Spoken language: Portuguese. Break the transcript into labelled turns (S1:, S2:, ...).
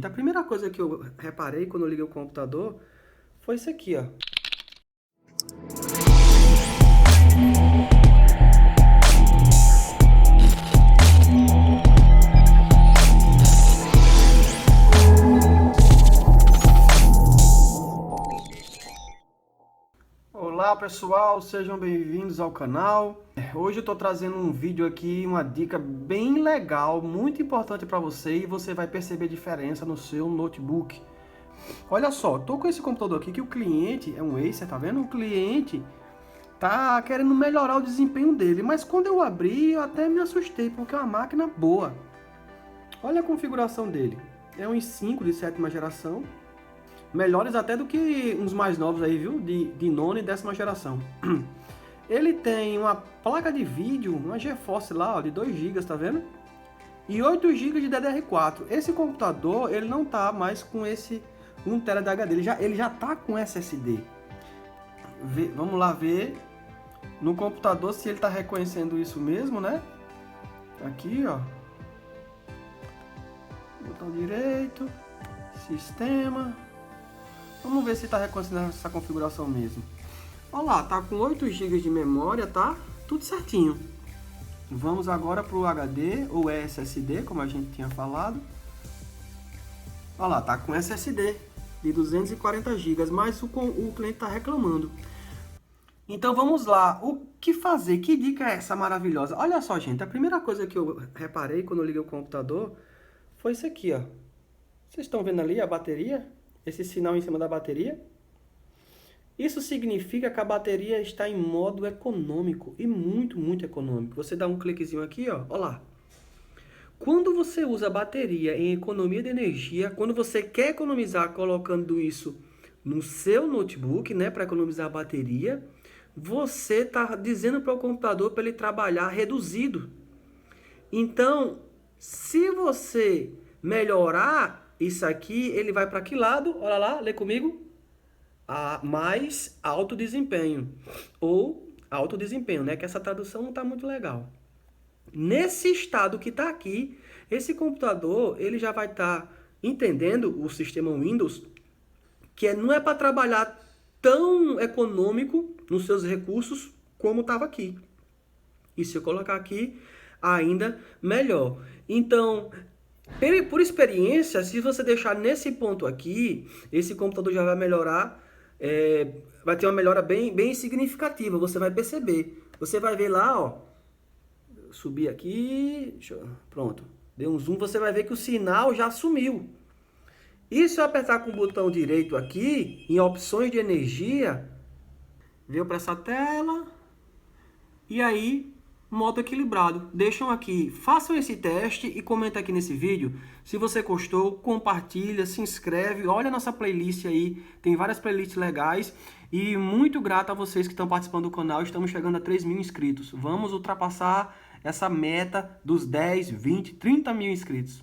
S1: gente, a primeira coisa que eu reparei quando eu liguei o computador foi isso aqui, ó. Olá pessoal, sejam bem-vindos ao canal. Hoje eu estou trazendo um vídeo aqui, uma dica bem legal, muito importante para você e você vai perceber diferença no seu notebook. Olha só, estou com esse computador aqui que o cliente é um Acer, tá vendo? O cliente tá querendo melhorar o desempenho dele, mas quando eu abri eu até me assustei porque é uma máquina boa. Olha a configuração dele, é um i5 de 7ª geração. Melhores até do que uns mais novos aí, viu? De nona e 10ª geração. Ele tem uma placa de vídeo, uma GeForce lá, ó, de 2 GB, tá vendo? E 8 GB de DDR4. Esse computador, ele não tá mais com esse 1 TB de HD, ele já tá com SSD. Vamos lá ver no computador se ele tá reconhecendo isso mesmo, né? Aqui, ó. Botão direito, sistema. Vamos ver se está reconhecendo essa configuração mesmo. Olha lá, tá com 8 GB de memória, tá? Tudo certinho. Vamos agora para o HD ou SSD, como a gente tinha falado. Olha lá, tá com SSD de 240 GB, mas o cliente está reclamando. Então vamos lá, o que fazer? Que dica é essa maravilhosa? Olha só, gente, a primeira coisa que eu reparei quando eu liguei o computador foi isso aqui, ó. Vocês estão vendo ali a bateria? Esse sinal em cima da bateria. Isso significa que a bateria está em modo econômico e muito econômico. Você dá um cliquezinho aqui, ó, olha lá. Quando você usa a bateria em economia de energia, quando você quer economizar colocando isso no seu notebook, né, para economizar a bateria, você está dizendo para o computador para ele trabalhar reduzido. Então, se você melhorar isso aqui, ele vai para que lado? Olha lá, lê comigo. Mais alto desempenho. Ou alto desempenho, né? Que essa tradução não está muito legal. Nesse estado que está aqui, esse computador, ele já vai estar entendendo o sistema Windows, que não é para trabalhar tão econômico nos seus recursos como estava aqui. E se eu colocar aqui, ainda melhor. Então, por experiência, se você deixar nesse ponto aqui, esse computador já vai melhorar, vai ter uma melhora bem significativa, você vai perceber. Você vai ver lá, ó, subir aqui, pronto, deu um zoom, você vai ver que o sinal já sumiu. E se eu apertar com o botão direito aqui, em opções de energia, veio para essa tela, e aí modo equilibrado. Deixam aqui, façam esse teste e comenta aqui nesse vídeo. Se você gostou, compartilha, se inscreve, olha a nossa playlist aí, tem várias playlists legais. E muito grato a vocês que estão participando do canal, estamos chegando a 3.000 inscritos. Vamos ultrapassar essa meta dos 10, 20, 30 mil inscritos.